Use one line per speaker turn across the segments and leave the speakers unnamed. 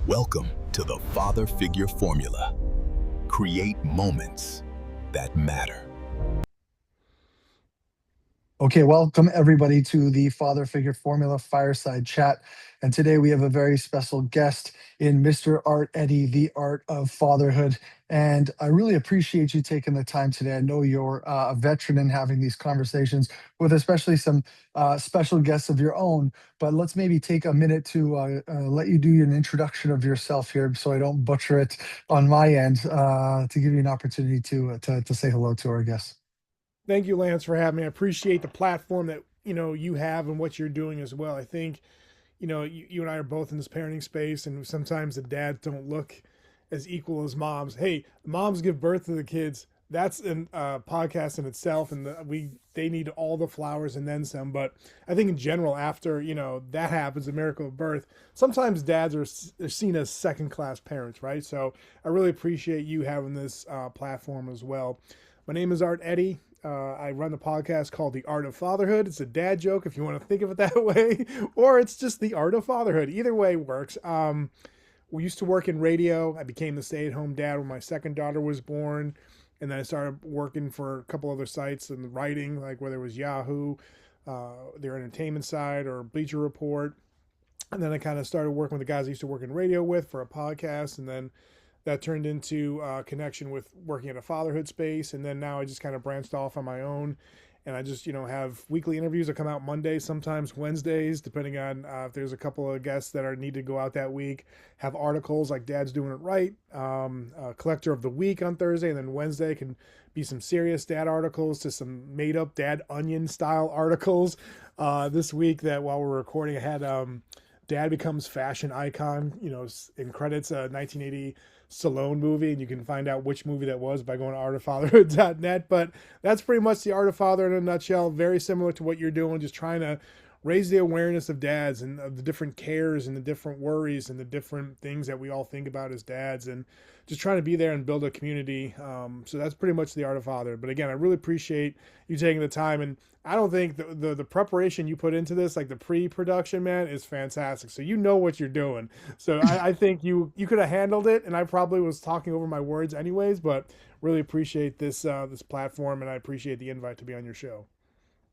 Welcome to the Father Figure Formula. Create moments that matter.
Okay, welcome everybody to the Father Figure Formula Fireside Chat. And today we have a very special guest in Mr. Art Eddy, the Art of Fatherhood. And I really appreciate you taking the time today. I know you're a veteran in having these conversations with especially some special guests of your own. But let's maybe take a minute to let you do an introduction of yourself here so I don't butcher it on my end, to give you an opportunity to say hello to our guests.
Thank you, Lance, for having me. I appreciate the platform that you have and what you're doing as well. I think you and I are both in this parenting space, and sometimes the dads don't look as equal as moms. Hey, moms give birth to the kids. That's a podcast in itself, and they need all the flowers and then some. But I think in general, after that happens, the miracle of birth, sometimes dads are seen as second class parents, right? So I really appreciate you having this platform as well. My name is Art Eddy. I run the podcast called The Art of Fatherhood. It's a dad joke if you want to think of it that way, or it's just The Art of Fatherhood. Either way works. We used to work in radio. I became the stay-at-home dad when my second daughter was born, and then I started working for a couple other sites and writing, like whether it was Yahoo, their entertainment side, or Bleacher Report. And then I kind of started working with the guys I used to work in radio with for a podcast, and then that turned into a connection with working at a fatherhood space. And then now I just kind of branched off on my own. And I just, have weekly interviews that come out Mondays, sometimes Wednesdays, depending on if there's a couple of guests that are need to go out that week. Have articles like Dad's Doing It Right, Collector of the Week on Thursday. And then Wednesday can be some serious dad articles to some made up Dad Onion style articles. This week that while we're recording, I had Dad Becomes Fashion Icon, in credits, a 1980 Stallone movie, and you can find out which movie that was by going to artoffatherhood.net. But that's pretty much the Art of Father in a nutshell. Very similar to what you're doing, just trying to raise the awareness of dads and of the different cares and the different worries and the different things that we all think about as dads, and just trying to be there and build a community. So that's pretty much the Art of Father. But again, I really appreciate you taking the time, and I don't think the preparation you put into this, like the pre-production, man, is fantastic. So you know what you're doing. So I think you could have handled it, and I probably was talking over my words anyways, but really appreciate this platform, and I appreciate the invite to be on your show.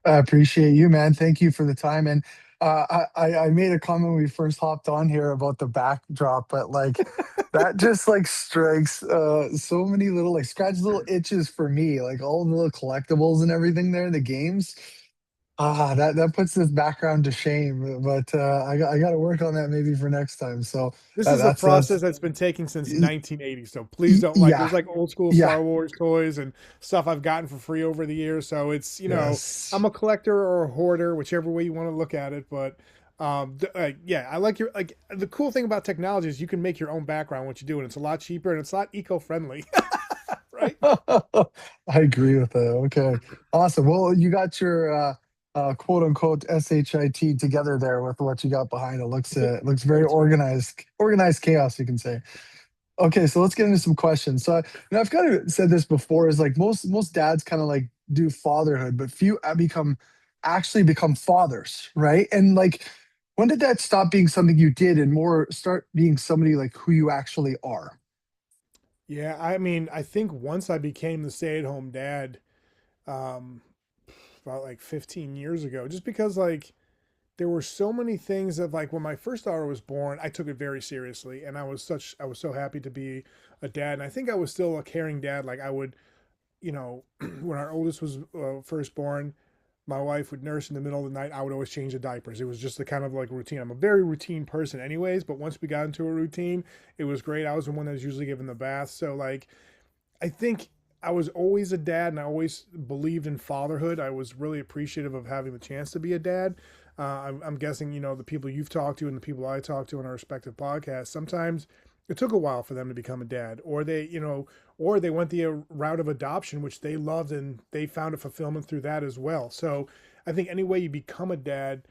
I appreciate you, man. Thank you for the time. And I made a comment when we first hopped on here about the backdrop, but like that just like strikes so many little like scratch little itches for me, like all the little collectibles and everything there, the games. That puts this background to shame, but I got to work on that maybe for next time. So
This is a
that's
process that's been taking since 1980. So please don't
yeah,
there's like old school
yeah,
Star Wars toys and stuff I've gotten for free over the years. So it's,
yes.
I'm a collector or a hoarder, whichever way you want to look at it. But yeah, I like the cool thing about technology is you can make your own background what you do, and it's a lot cheaper and it's a lot eco-friendly, right?
I agree with that. Okay. Awesome. Well, you got your quote unquote SHIT together there with what you got behind it. Looks very
That's right.
organized chaos, you can say. Okay, so let's get into some questions. So, I've kind of said this before, is like most dads kind of like do fatherhood, but few become fathers, right? And like, when did that stop being something you did and more start being somebody like who you actually are?
Yeah, I mean, I think once I became the stay-at-home dad, um, about like 15 years ago, just because like there were so many things that like when my first daughter was born, I took it very seriously, and I was so happy to be a dad, and I think I was still a caring dad. Like I would, when our oldest was first born, my wife would nurse in the middle of the night. I would always change the diapers. It was just the kind of like routine. I'm a very routine person anyways, but once we got into a routine, it was great. I was the one that was usually given the bath. So like I think I was always a dad, and I always believed in fatherhood. I was really appreciative of having the chance to be a dad. I'm guessing, the people you've talked to and the people I talked to on our respective podcasts, sometimes it took a while for them to become a dad, or or they went the route of adoption, which they loved, and they found a fulfillment through that as well. So I think any way you become a dad,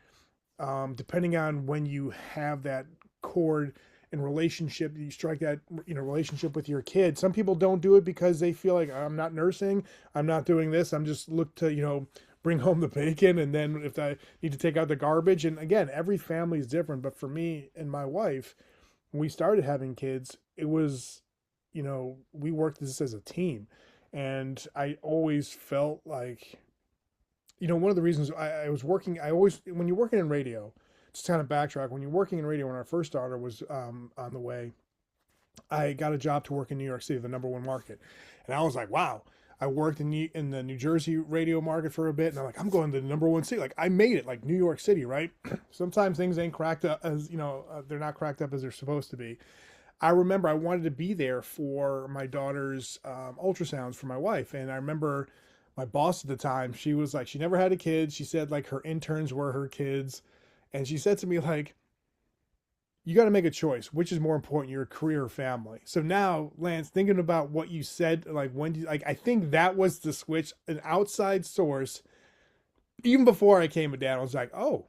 depending on when you have that chord and relationship, you strike that relationship with your kid. Some people don't do it because they feel like I'm not nursing, I'm not doing this, I'm just look to bring home the bacon, and then if I need to take out the garbage. And again, every family is different, but for me and my wife, when we started having kids, it was, we worked this as a team. And I always felt like, one of the reasons I was working, I always, when you're working in radio, just kind of backtrack, when you're working in radio, when our first daughter was on the way, I got a job to work in New York City, the number one market. And I was like, wow. I worked in the New Jersey radio market for a bit, and I'm like, I'm going to the number one city. Like, I made it, like New York City, right? Sometimes things ain't cracked up as, they're not cracked up as they're supposed to be. I remember I wanted to be there for my daughter's ultrasounds for my wife. And I remember my boss at the time, she was like, she never had a kid. She said like her interns were her kids. And she said to me, like, you got to make a choice. Which is more important, your career or family? So now, Lance, thinking about what you said, like when you, like, I think that was the switch, an outside source. Even before I came a dad, I was like, oh,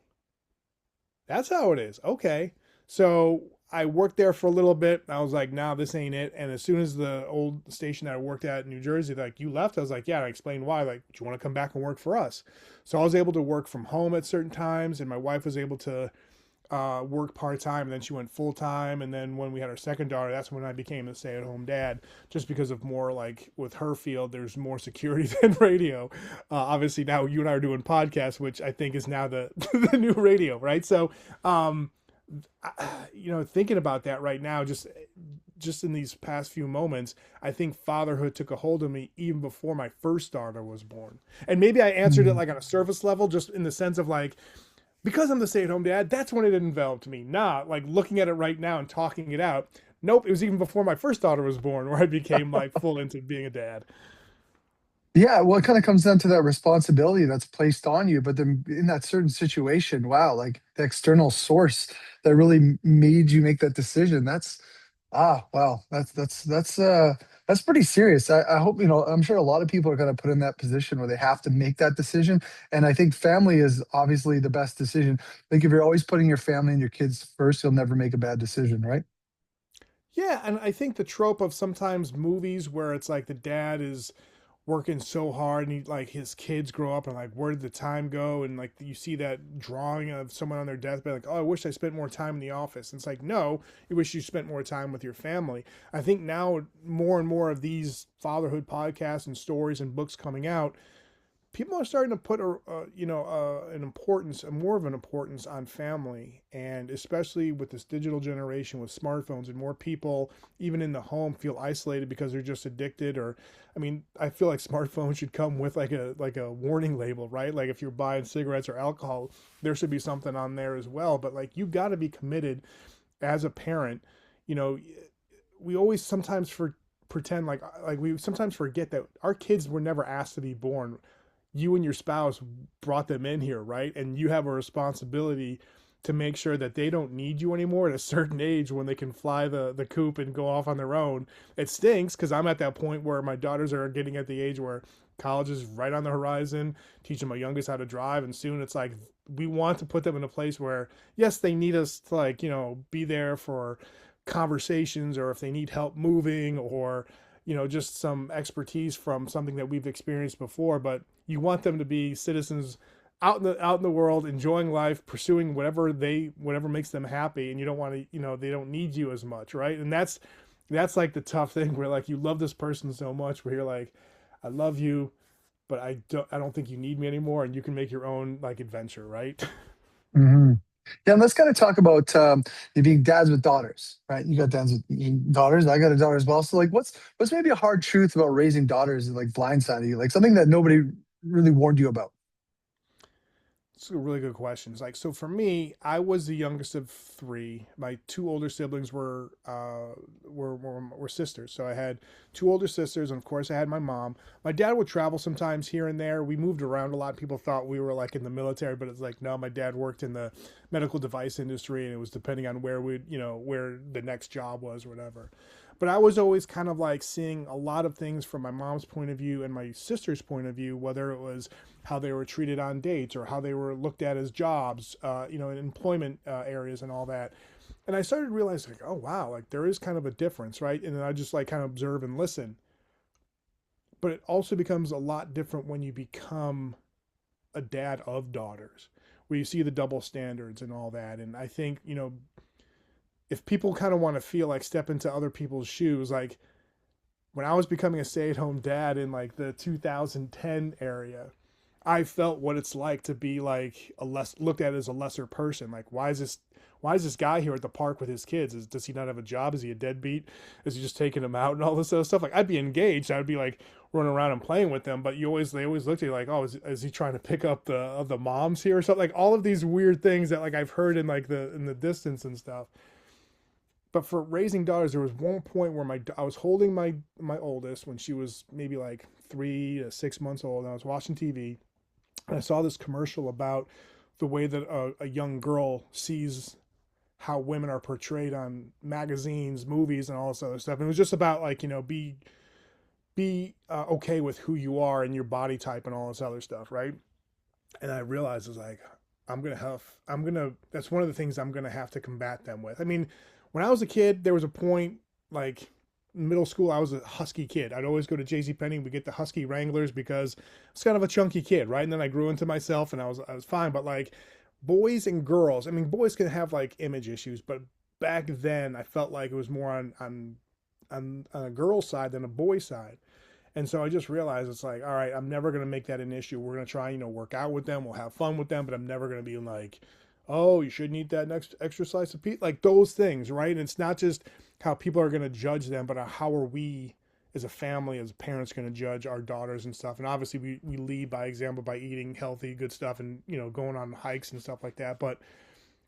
that's how it is. Okay. So I worked there for a little bit. I was like, nah, this ain't it. And as soon as the old station that I worked at in New Jersey, like, you left, I was like, yeah, I explained why. Like, do you want to come back and work for us? So I was able to work from home at certain times, and my wife was able to work part-time, and then she went full-time. And then when we had our second daughter, that's when I became a stay-at-home dad, just because of more, like, with her field, there's more security than radio. Obviously now you and I are doing podcasts, which I think is now the the new radio, right? So thinking about that right now, just in these past few moments, I think fatherhood took a hold of me even before my first daughter was born. And maybe I answered it
Mhm.
like on a surface level, just in the sense of like, because I'm the stay-at-home dad, that's when it enveloped me. Not like looking at it right now and talking it out. Nope, it was even before my first daughter was born where I became like full into being a dad.
Yeah, well, it kind of comes down to that responsibility that's placed on you. But then in that certain situation, wow, like the external source that really made you make that decision. Wow, that's pretty serious. I hope, I'm sure a lot of people are going to put in that position where they have to make that decision. And I think family is obviously the best decision. I think if you're always putting your family and your kids first, you'll never make a bad decision, right?
Yeah, and I think the trope of sometimes movies where it's like the dad is working so hard, and he, like, his kids grow up and like, where did the time go? And like you see that drawing of someone on their deathbed, like, oh, I wish I spent more time in the office. And it's like, no, you wish you spent more time with your family. I think now more and more of these fatherhood podcasts and stories and books coming out, people are starting to put an importance, a more of an importance on family. And especially with this digital generation with smartphones, and more people even in the home feel isolated because they're just addicted. Or I mean, I feel like smartphones should come with like a warning label, right? Like if you're buying cigarettes or alcohol, there should be something on there as well. But like, you got to be committed as a parent. you know we always sometimes pretend like we sometimes forget that our kids were never asked to be born. You and your spouse brought them in here, right? And you have a responsibility to make sure that they don't need you anymore at a certain age, when they can fly the coop and go off on their own. It stinks because I'm at that point where my daughters are getting at the age where college is right on the horizon, teaching my youngest how to drive. And soon it's like, we want to put them in a place where, yes, they need us to, like, be there for conversations, or if they need help moving, or just some expertise from something that we've experienced before. But you want them to be citizens out in the world, enjoying life, pursuing whatever makes them happy. And you don't want to, they don't need you as much, right? And that's like the tough thing, where like, you love this person so much, where you're like, I love you, but I don't think you need me anymore, and you can make your own like adventure, right?
Hmm. Yeah, and let's kind of talk about you being dads with daughters, right? You got dads with daughters. I got a daughter as well. So, like, what's maybe a hard truth about raising daughters that like blindsided you, like something that nobody really warned you about?
It's a really good question. It's like, so for me, I was the youngest of three. My two older siblings were sisters. So I had two older sisters, and of course I had my mom. My dad would travel sometimes here and there. We moved around a lot. People thought we were like in the military, but it's like, no, my dad worked in the medical device industry, and it was depending on where the next job was or whatever. But I was always kind of like seeing a lot of things from my mom's point of view and my sister's point of view, whether it was how they were treated on dates, or how they were looked at as jobs, in employment areas and all that. And I started realizing, like, oh wow, like there is kind of a difference, right? And then I just like kind of observe and listen. But it also becomes a lot different when you become a dad of daughters, where you see the double standards and all that. And I think, if people kind of want to feel like step into other people's shoes, like when I was becoming a stay-at-home dad in like the 2010 area, I felt what it's like to be like a less looked at as a lesser person. Like, why is this guy here at the park with his kids? Does he not have a job? Is he a deadbeat? Is he just taking them out and all this other stuff? Like, I'd be engaged. I'd be like running around and playing with them. But they always looked at you like, oh, is he trying to pick up the moms here or something? Like all of these weird things that like I've heard in like the distance and stuff. But for raising daughters, there was one point where I was holding my oldest when she was maybe like 3 to 6 months old, and I was watching TV, and I saw this commercial about the way that a young girl sees how women are portrayed on magazines, movies, and all this other stuff. And it was just about like be okay with who you are and your body type and all this other stuff, right? And I realized, I was like, that's one of the things I'm gonna have to combat them with. I mean, when I was a kid, there was a point like middle school, I was a husky kid. I'd always go to JCPenney. We get the husky Wranglers because I was kind of a chunky kid, right? And then I grew into myself, and I was fine. But like boys and girls, I mean, boys can have like image issues, but back then I felt like it was more on a girl's side than a boy's side. And so I just realized it's like, all right, I'm never going to make that an issue. We're going to try, work out with them. We'll have fun with them, but I'm never going to be like, oh, you shouldn't eat that next extra slice of pizza. Like those things, right? And it's not just how people are going to judge them, but how are we as a family, as parents, going to judge our daughters and stuff. And obviously we lead by example by eating healthy, good stuff and, going on hikes and stuff like that. But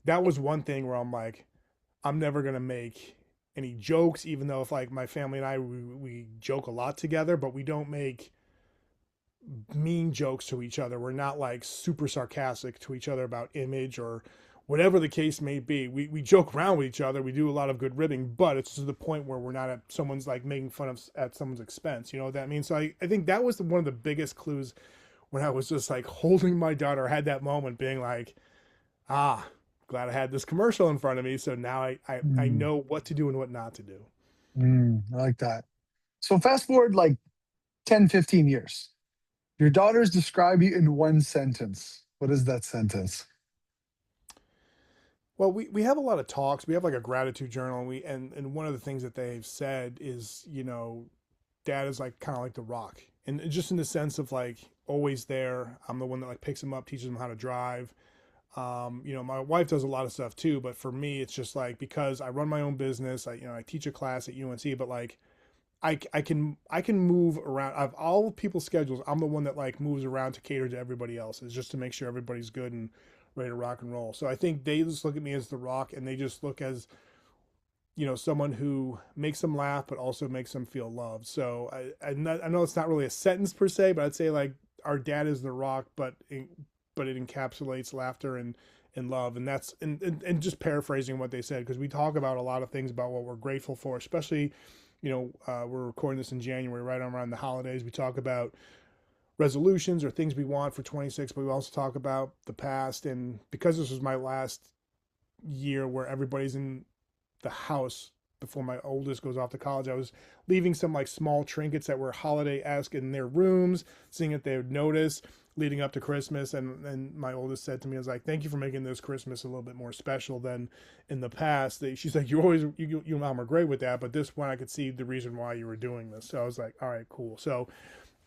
that was one thing where I'm like, I'm never going to make any jokes, even though if like my family and I, we joke a lot together, but we don't make mean jokes to each other. We're not like super sarcastic to each other about image or whatever the case may be. We joke around with each other. We do a lot of good ribbing, but it's to the point where we're not at someone's like making fun of at someone's expense. You know what that means? So I think that was one of the biggest clues when I was just like holding my daughter. I had that moment being like, glad I had this commercial in front of me. So now I
Mm,
know what to do and what not to do.
I like that. So fast forward like 10, 15 years. Your daughters describe you in one sentence. What is that sentence?
Well, we have a lot of talks. We have like a gratitude journal, and and one of the things that they've said is, dad is like kind of like the rock, and just in the sense of like always there. I'm the one that like picks them up, teaches them how to drive. My wife does a lot of stuff too, but for me, it's just like because I run my own business. I teach a class at UNC, but like I can move around. Of all people's schedules, I'm the one that like moves around to cater to everybody else's, just to make sure everybody's good and ready to rock and roll. So I think they just look at me as the rock, and they just look as someone who makes them laugh, but also makes them feel loved. So I know it's not really a sentence per se, but I'd say like our dad is the rock, but it encapsulates laughter and love, and that's and just paraphrasing what they said, because we talk about a lot of things about what we're grateful for, especially we're recording this in January, right around the holidays. We talk about resolutions or things we want for 26, but we also talk about the past. And because this was my last year where everybody's in the house before my oldest goes off to college, I was leaving some like small trinkets that were holiday-esque in their rooms, seeing if they would notice leading up to Christmas. And my oldest said to me, I was like, thank you for making this Christmas a little bit more special than in the past. She's like, you and mom are great with that, but this one I could see the reason why you were doing this. So I was like, all right, cool. So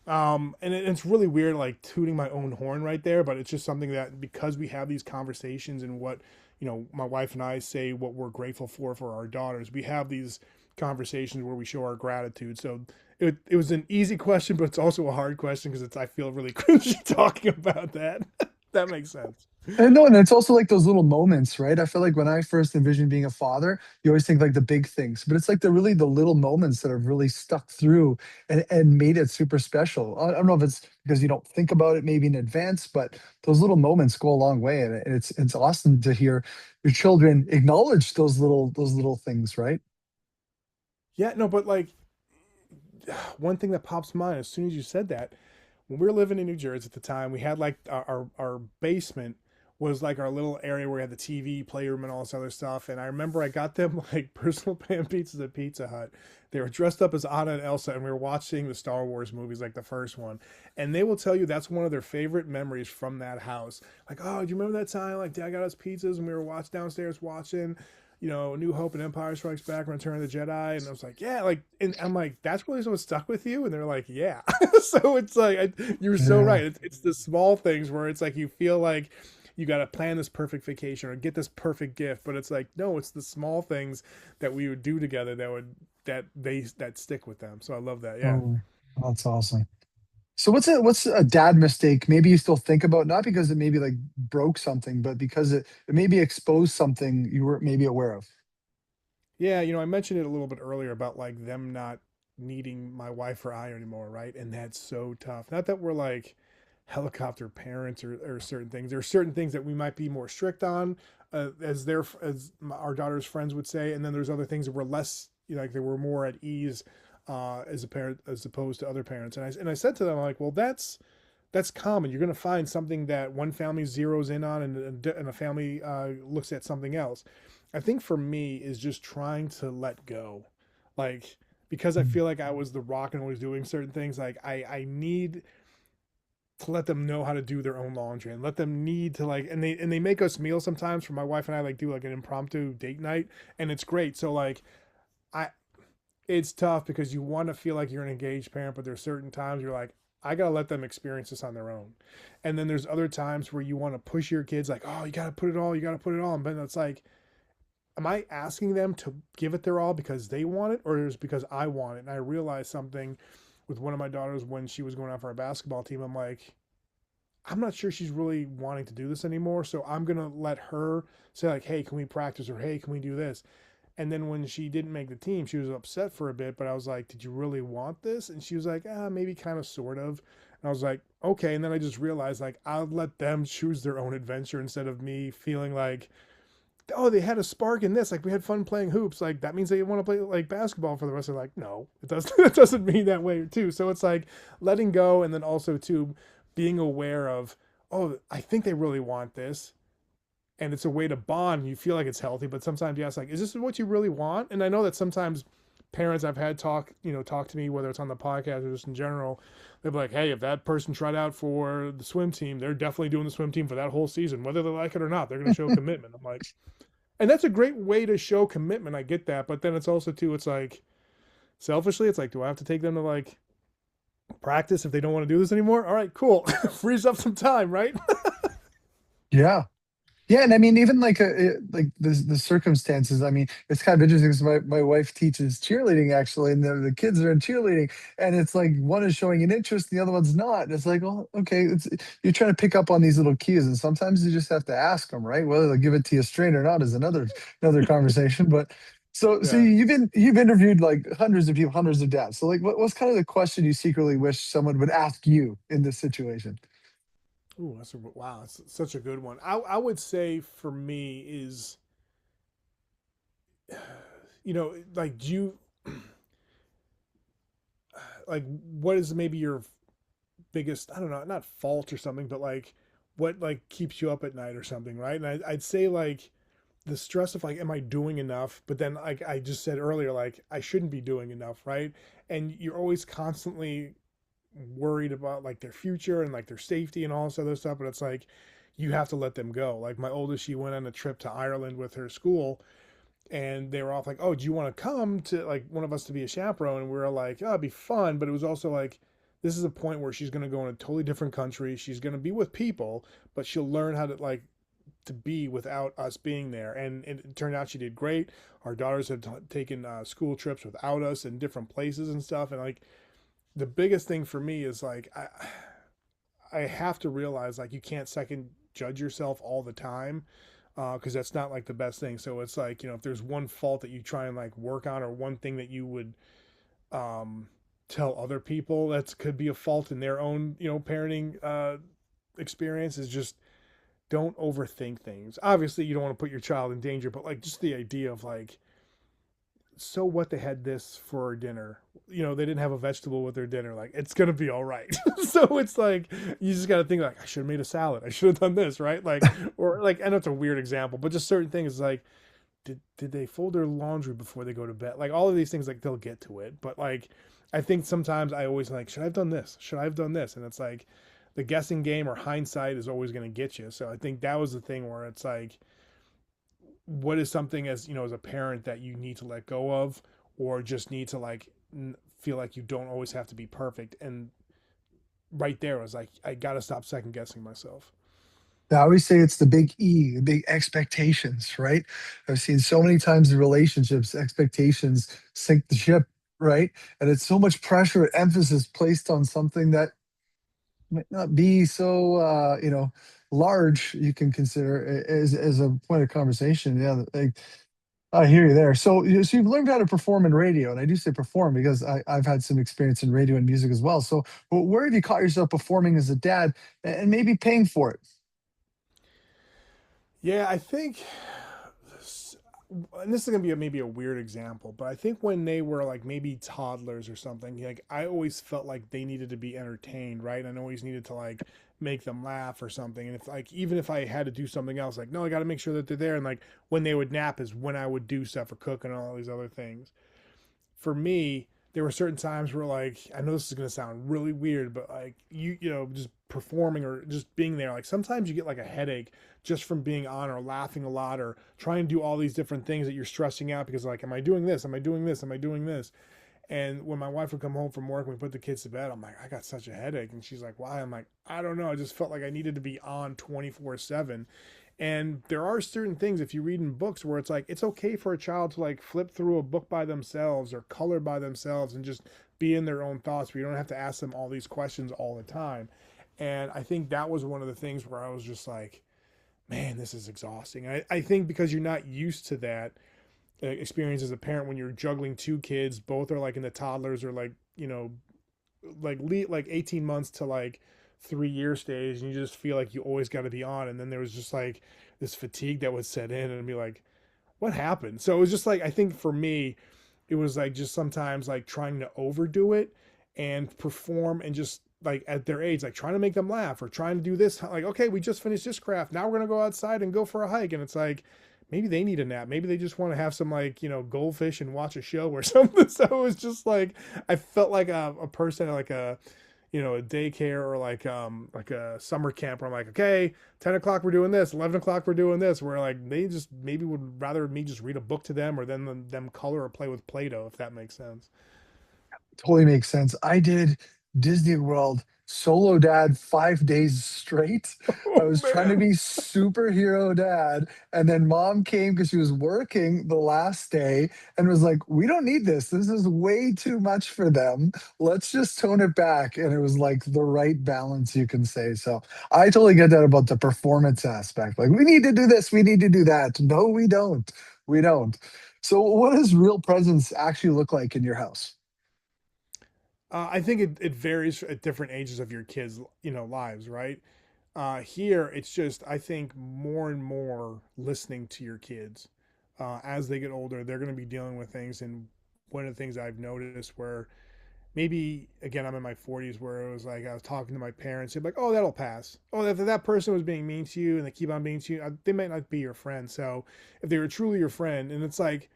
it's really weird, like tooting my own horn right there, but it's just something that because we have these conversations and what, my wife and I say what we're grateful for our daughters, we have these conversations where we show our gratitude. So it was an easy question, but it's also a hard question because I feel really cringy talking about that. That makes sense.
And no, and it's also like those little moments, right? I feel like when I first envisioned being a father, you always think like the big things, but it's like the little moments that have really stuck through and made it super special. I don't know if it's because you don't think about it maybe in advance, but those little moments go a long way, and it's awesome to hear your children acknowledge those little things, right?
Yeah, no, but like one thing that pops in mind as soon as you said that, when we were living in New Jersey at the time, we had like our basement was like our little area where we had the TV, playroom, and all this other stuff. And I remember I got them like personal pan pizzas at Pizza Hut. They were dressed up as Anna and Elsa, and we were watching the Star Wars movies, like the first one. And they will tell you that's one of their favorite memories from that house. Like, oh, do you remember that time like Dad got us pizzas and we were downstairs watching, New Hope and Empire Strikes Back and Return of the Jedi, and I was like, yeah, like, and I'm like, that's really what stuck with you, and they're like, yeah. So it's like you're so
Yeah.
right. It's the small things where it's like you feel like you got to plan this perfect vacation or get this perfect gift, but it's like no, it's the small things that we would do together that stick with them. So I love that. Yeah.
Oh, that's awesome. So what's a dad mistake maybe you still think about, not because it maybe like broke something, but because it maybe exposed something you weren't maybe aware of?
Yeah, I mentioned it a little bit earlier about like them not needing my wife or I anymore, right? And that's so tough. Not that we're like helicopter parents or certain things. There are certain things that we might be more strict on, as our daughter's friends would say, and then there's other things that we're less, like they were more at ease as a parent as opposed to other parents. And I said to them like, well, that's common. You're going to find something that one family zeroes in on, and a family looks at something else. I think for me is just trying to let go, like because I
Mm.
feel like I was the rock and always doing certain things. Like I need to let them know how to do their own laundry and let them need to like, and they make us meals sometimes for my wife and I, like do like an impromptu date night, and it's great. So like I it's tough because you want to feel like you're an engaged parent, but there's certain times you're like, I gotta let them experience this on their own. And then there's other times where you want to push your kids like, oh, you gotta put it all. But it's like, am I asking them to give it their all because they want it, or is it because I want it? And I realized something with one of my daughters when she was going out for a basketball team. I'm like, I'm not sure she's really wanting to do this anymore. So I'm gonna let her say like, hey, can we practice, or hey, can we do this? And then when she didn't make the team, she was upset for a bit, but I was like, did you really want this? And she was like, maybe kind of, sort of. And I was like, okay. And then I just realized like, I'll let them choose their own adventure instead of me feeling like, oh, they had a spark in this. Like we had fun playing hoops. Like that means they want to play like basketball for the rest of their life. No, it doesn't. It doesn't mean that way too. So it's like letting go, and then also too being aware of, oh, I think they really want this, and it's a way to bond. You feel like it's healthy, but sometimes you ask like, is this what you really want? And I know that sometimes parents I've had talk to me, whether it's on the podcast or just in general, they'll be like, hey, if that person tried out for the swim team, they're definitely doing the swim team for that whole season, whether they like it or not. They're going to show commitment. I'm like, and that's a great way to show commitment. I get that, but then it's also too, it's like selfishly, it's like, do I have to take them to like practice if they don't want to do this anymore? All right, cool. Frees up some time, right?
Yeah. Yeah, and I mean, even like like the circumstances. I mean, it's kind of interesting because my wife teaches cheerleading actually, and the kids are in cheerleading, and it's like one is showing an interest, and the other one's not. And it's like, oh, okay, you're trying to pick up on these little cues, and sometimes you just have to ask them, right? Whether they'll give it to you straight or not is another conversation. But so
Yeah.
you've interviewed like hundreds of people, hundreds of dads. So like, what's kind of the question you secretly wish someone would ask you in this situation?
Ooh, wow. That's such a good one. I would say for me is, like, do you, like, what is maybe your biggest, I don't know, not fault or something, but like, what like keeps you up at night or something, right? And I'd say like the stress of like, am I doing enough? But then like I just said earlier, like I shouldn't be doing enough, right? And you're always constantly worried about like their future and like their safety and all this other stuff. But it's like you have to let them go. Like my oldest, she went on a trip to Ireland with her school, and they were off like, oh, do you want to come to like one of us to be a chaperone? And we were like, oh, it'd be fun. But it was also like, this is a point where she's going to go in a totally different country. She's going to be with people, but she'll learn how to like to be without us being there. And it turned out she did great. Our daughters have taken school trips without us in different places and stuff. And like the biggest thing for me is like I have to realize like you can't second judge yourself all the time, because that's not like the best thing. So it's like, if there's one fault that you try and like work on, or one thing that you would um, tell other people that could be a fault in their own parenting experience, is just don't overthink things. Obviously you don't want to put your child in danger, but like just the idea of like, so what, they had this for dinner, they didn't have a vegetable with their dinner, like it's gonna be all right. So it's like you just got to think like, I should have made a salad, I should have done this, right? Like, or like, I know it's a weird example, but just certain things like, did they fold their laundry before they go to bed? Like all of these things, like they'll get to it, but like I think sometimes I always like, should I have done this, should I have done this? And it's like the guessing game or hindsight is always going to get you. So I think that was the thing where it's like, what is something as as a parent that you need to let go of, or just need to like feel like you don't always have to be perfect. And right there, I was like, I gotta stop second guessing myself.
I always say it's the big E, the big expectations, right? I've seen so many times in relationships, expectations sink the ship, right? And it's so much pressure, emphasis placed on something that might not be so, large. You can consider as a point of conversation. Yeah, like, I hear you there. So you've learned how to perform in radio, and I do say perform because I've had some experience in radio and music as well. So where have you caught yourself performing as a dad, and maybe paying for it?
Yeah, I think, and this is gonna be maybe a weird example, but I think when they were like maybe toddlers or something, like I always felt like they needed to be entertained, right? And I always needed to like make them laugh or something. And if like even if I had to do something else, like no, I got to make sure that they're there. And like when they would nap is when I would do stuff or cook and all these other things. For me, there were certain times where like I know this is gonna sound really weird, but like just performing or just being there, like sometimes you get like a headache just from being on or laughing a lot or trying to do all these different things that you're stressing out because like am I doing this? Am I doing this? Am I doing this? And when my wife would come home from work and we put the kids to bed, I'm like, I got such a headache. And she's like, why? I'm like, I don't know. I just felt like I needed to be on 24/7. And there are certain things, if you read in books, where it's like, it's okay for a child to like flip through a book by themselves or color by themselves and just be in their own thoughts, where you don't have to ask them all these questions all the time. And I think that was one of the things where I was just like, man, this is exhausting. I think because you're not used to that experience as a parent when you're juggling two kids, both are like in the toddlers or like like 18 months to like 3 year stage, and you just feel like you always got to be on. And then there was just like this fatigue that would set in and be like, what happened? So it was just like, I think for me, it was like just sometimes like trying to overdo it and perform and just like at their age, like trying to make them laugh or trying to do this. Like, okay, we just finished this craft. Now we're going to go outside and go for a hike. And it's like, maybe they need a nap. Maybe they just want to have some like, goldfish and watch a show or something. So it was just like, I felt like a person at like a daycare or like a summer camp where I'm like, okay, 10 o'clock we're doing this, 11 o'clock we're doing this. Where like they just maybe would rather me just read a book to them or them color or play with Play-Doh, if that makes sense.
Totally makes sense. I did Disney World solo dad 5 days straight. I
Oh
was trying to
man.
be superhero dad, and then mom came because she was working the last day and was like, "We don't need this. This is way too much for them. Let's just tone it back." And it was like the right balance, you can say. So I totally get that about the performance aspect. Like, we need to do this, we need to do that. No, we don't. We don't. So, what does real presence actually look like in your house?
I think it varies at different ages of your kids, lives, right? Here, it's just I think more and more listening to your kids as they get older. They're going to be dealing with things, and one of the things I've noticed where maybe again I'm in my 40s where it was like I was talking to my parents, they'd be like, "Oh, that'll pass." Oh, if that person was being mean to you and they keep on being to you, they might not be your friend. So if they were truly your friend, and it's like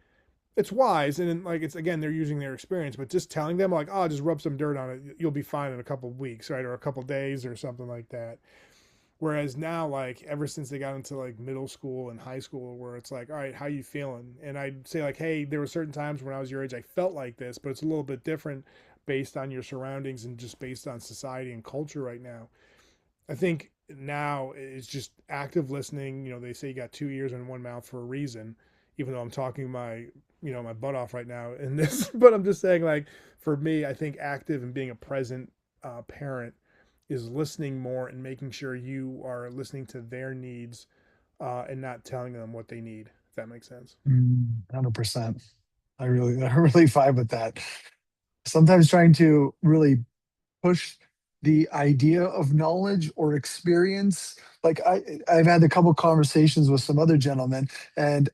it's wise and then, like it's again they're using their experience, but just telling them like, oh, just rub some dirt on it, you'll be fine in a couple of weeks, right, or a couple of days or something like that. Whereas now, like ever since they got into like middle school and high school, where it's like, all right, how you feeling? And I'd say like, hey, there were certain times when I was your age I felt like this, but it's a little bit different based on your surroundings and just based on society and culture right now. I think now it's just active listening. They say you got two ears and one mouth for a reason, even though I'm talking my butt off right now in this. But I'm just saying, like, for me, I think active and being a present parent is listening more and making sure you are listening to their needs and not telling them what they need, if that makes sense.
100%. I really vibe with that. Sometimes trying to really push the idea of knowledge or experience. Like I've had a couple conversations with some other gentlemen, and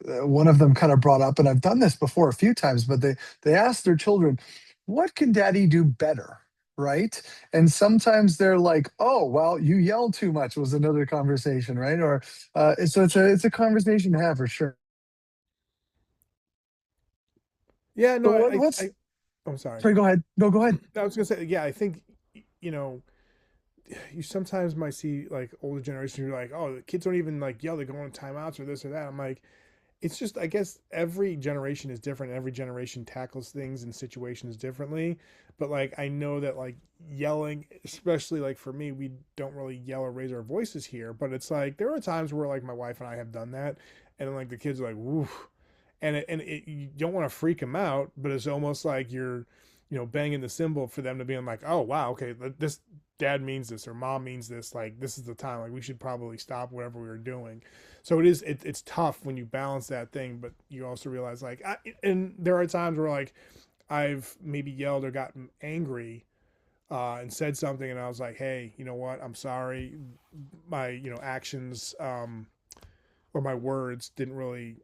one of them kind of brought up, and I've done this before a few times, but they asked their children, "What can Daddy do better?" Right? And sometimes they're like, "Oh, well, you yell too much," was another conversation, right? Or so it's a conversation to have for sure.
Yeah,
So
no,
what's
I'm sorry.
sorry, go ahead. No, go ahead.
I was gonna say, yeah, I think you know you sometimes might see like older generations who are like, oh, the kids don't even like yell, they go on timeouts or this or that. I'm like, it's just, I guess every generation is different. Every generation tackles things and situations differently. But like, I know that like yelling, especially like for me, we don't really yell or raise our voices here. But it's like there are times where like my wife and I have done that, and like the kids are like, woof, you don't want to freak them out, but it's almost like you're, banging the cymbal for them to be like, oh wow, okay, this dad means this or mom means this. Like this is the time. Like we should probably stop whatever we were doing. So it's tough when you balance that thing, but you also realize like, and there are times where like I've maybe yelled or gotten angry and said something, and I was like, hey, you know what? I'm sorry. My actions or my words didn't really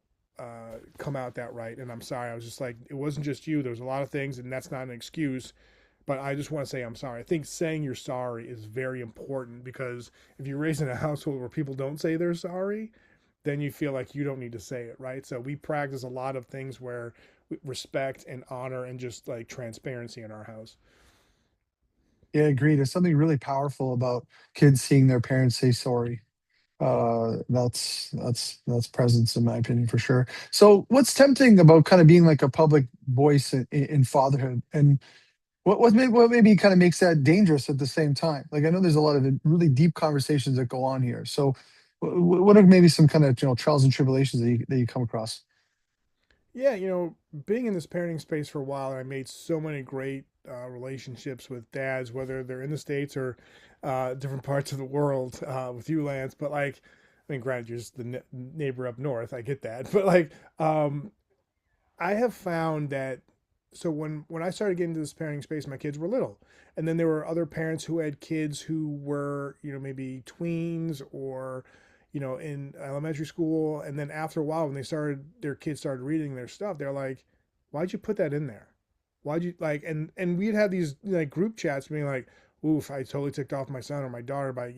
come out that right, and I'm sorry. I was just like, it wasn't just you. There was a lot of things, and that's not an excuse. But I just want to say I'm sorry. I think saying you're sorry is very important because if you're raised in a household where people don't say they're sorry, then you feel like you don't need to say it, right? So we practice a lot of things where respect and honor and just like transparency in our house.
Yeah, agreed. There's something really powerful about kids seeing their parents say sorry. That's presence in my opinion for sure. So what's tempting about kind of being like a public voice in fatherhood, and what maybe kind of makes that dangerous at the same time? Like I know there's a lot of really deep conversations that go on here. So what are maybe some kind of trials and tribulations that you come across?
Yeah, being in this parenting space for a while, I made so many great relationships with dads, whether they're in the States or different parts of the world with you, Lance. But like, I mean, granted, you're just the neighbor up north. I get that. But like, I have found that so when I started getting into this parenting space, my kids were little, and then there were other parents who had kids who were maybe tweens or in elementary school, and then after a while when their kids started reading their stuff, they're like, "Why'd you put that in there? Why'd you like?" And we'd have these like group chats being like, "Oof, I totally ticked off my son or my daughter by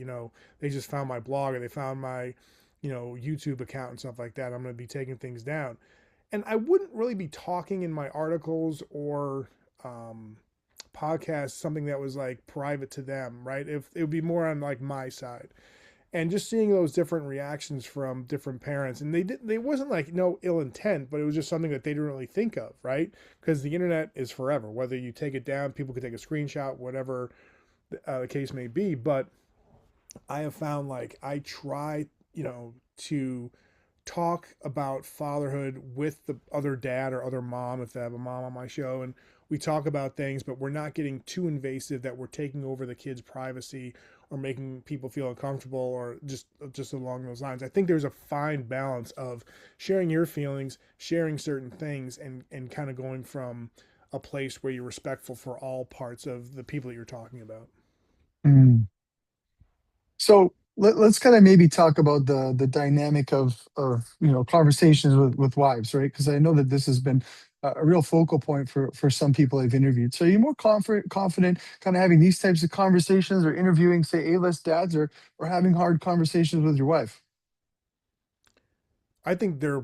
they just found my blog or they found my YouTube account and stuff like that. I'm going to be taking things down." And I wouldn't really be talking in my articles or um, podcasts something that was like private to them, right? If it would be more on like my side, and just seeing those different reactions from different parents, and they wasn't like no ill intent, but it was just something that they didn't really think of, right? Because the internet is forever. Whether you take it down, people could take a screenshot, whatever the case may be. But I have found like I try, to talk about fatherhood with the other dad or other mom if I have a mom on my show, and we talk about things, but we're not getting too invasive that we're taking over the kids' privacy or making people feel uncomfortable or just along those lines. I think there's a fine balance of sharing your feelings, sharing certain things, and kind of going from a place where you're respectful for all parts of the people that you're talking about.
Mm. So let's kind of maybe talk about the dynamic of conversations with wives, right? Because I know that this has been a real focal point for some people I've interviewed. So are you more confident kind of having these types of conversations or interviewing, say, A-list dads, or having hard conversations with your wife?
I think they're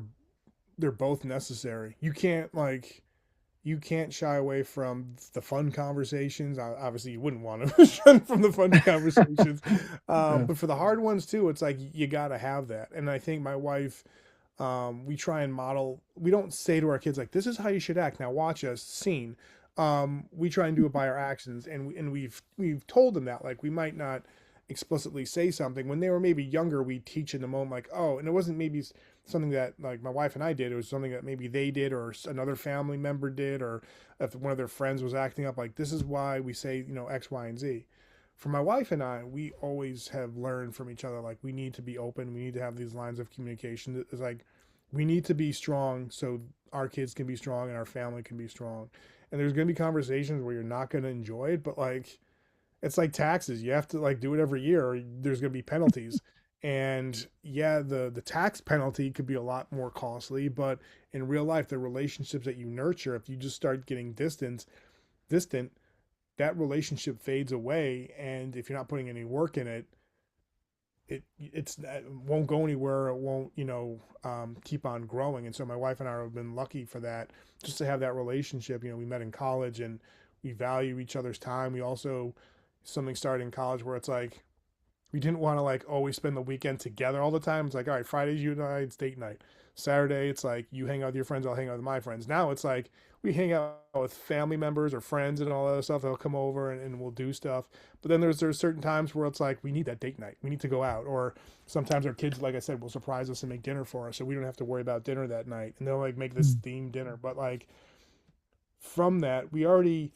both necessary. You can't shy away from the fun conversations. Obviously, you wouldn't want to shun from the fun conversations,
Yeah.
but for the hard ones too, it's like you got to have that. And I think my wife, we try and model. We don't say to our kids like, "This is how you should act." Now watch us scene. We try and do it by our actions, and we've told them that like we might not explicitly say something when they were maybe younger. We teach in the moment like, oh, and it wasn't maybe something that like my wife and I did. It was something that maybe they did or another family member did, or if one of their friends was acting up. Like this is why we say X, Y, and Z. For my wife and I, we always have learned from each other. Like we need to be open. We need to have these lines of communication. It's like we need to be strong so our kids can be strong and our family can be strong. And there's going to be conversations where you're not going to enjoy it, but like it's like taxes. You have to like do it every year or there's going to be penalties. And yeah, the tax penalty could be a lot more costly, but in real life, the relationships that you nurture, if you just start getting distant, that relationship fades away. And if you're not putting any work in it, it won't go anywhere. It won't keep on growing. And so my wife and I have been lucky for that, just to have that relationship. We met in college and we value each other's time. We also something started in college where it's like we didn't want to like always spend the weekend together all the time. It's like, all right, Fridays you and I, it's date night. Saturday, it's like you hang out with your friends, I'll hang out with my friends. Now it's like we hang out with family members or friends and all that stuff. They'll come over and we'll do stuff. But then there's certain times where it's like we need that date night. We need to go out. Or sometimes our kids, like I said, will surprise us and make dinner for us, so we don't have to worry about dinner that night. And they'll like make this
Mm.
themed dinner. But like from that, we already,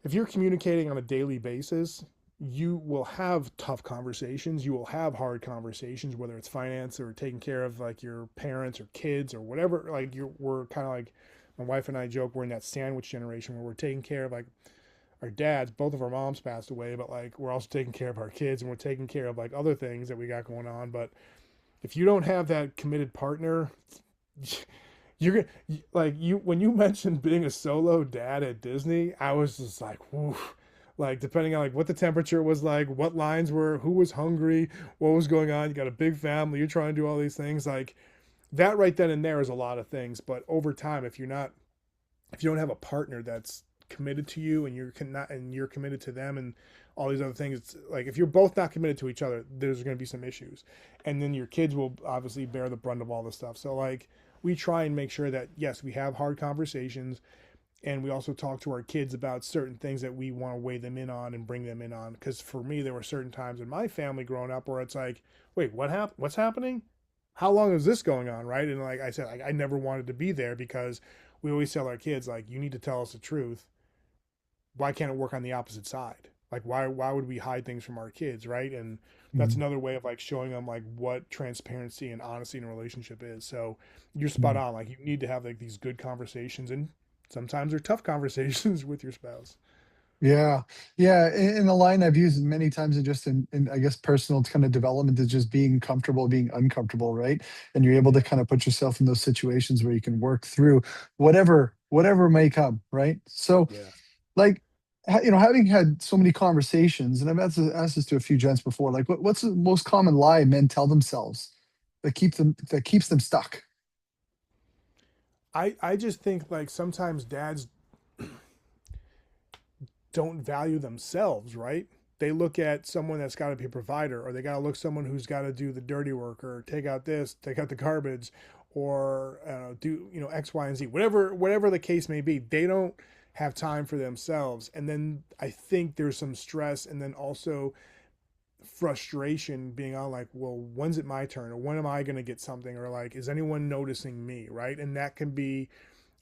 if you're communicating on a daily basis, you will have tough conversations. You will have hard conversations, whether it's finance or taking care of like your parents or kids or whatever. Like we're kind of like, my wife and I joke, we're in that sandwich generation where we're taking care of like our dads. Both of our moms passed away, but like we're also taking care of our kids and we're taking care of like other things that we got going on. But if you don't have that committed partner, you're gonna like you when you mentioned being a solo dad at Disney, I was just like, whew. Like depending on like what the temperature was like, what lines were, who was hungry, what was going on. You got a big family, you're trying to do all these things. Like that right then and there is a lot of things. But over time, if you don't have a partner that's committed to you and you're committed to them and all these other things, it's like if you're both not committed to each other, there's going to be some issues, and then your kids will obviously bear the brunt of all this stuff. So like we try and make sure that yes, we have hard conversations, and we also talk to our kids about certain things that we want to weigh them in on and bring them in on. Because for me, there were certain times in my family growing up where it's like, wait, what's happening? How long is this going on, right? And like I said, I never wanted to be there because we always tell our kids like, you need to tell us the truth. Why can't it work on the opposite side? Like why would we hide things from our kids, right? And that's
Mm.
another way of like showing them like what transparency and honesty in a relationship is. So you're spot
Mm.
on. Like you need to have like these good conversations, and sometimes they're tough conversations with your spouse.
Yeah, yeah. In a line I've used many times, and just in I guess personal kind of development, is just being comfortable, being uncomfortable, right? And you're able to
Yeah,
kind of put yourself in those situations where you can work through whatever may come, right? So,
yeah.
like, having had so many conversations, and I've asked this to a few gents before, like, what's the most common lie men tell themselves that keeps them stuck?
I just think like sometimes dads don't value themselves, right? They look at someone that's got to be a provider, or they got to look someone who's got to do the dirty work, or take out this, take out the garbage, or do X, Y, and Z, whatever the case may be. They don't have time for themselves, and then I think there's some stress, and then also frustration being on like, well, when's it my turn, or when am I going to get something, or like, is anyone noticing me, right? And that can be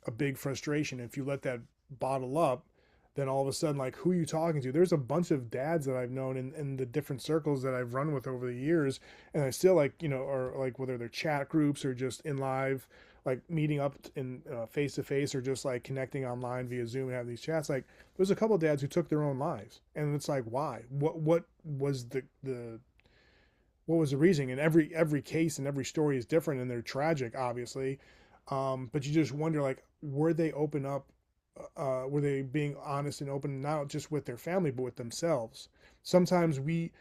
a big frustration. If you let that bottle up, then all of a sudden, like, who are you talking to? There's a bunch of dads that I've known in the different circles that I've run with over the years, and I still like, or like whether they're chat groups or just in live, like meeting up in face to face, or just like connecting online via Zoom and having these chats. Like, there's a couple of dads who took their own lives, and it's like, why? What was the what was the reason? And every case and every story is different, and they're tragic, obviously. But you just wonder, like, were they open up? Were they being honest and open, not just with their family, but with themselves? Sometimes we,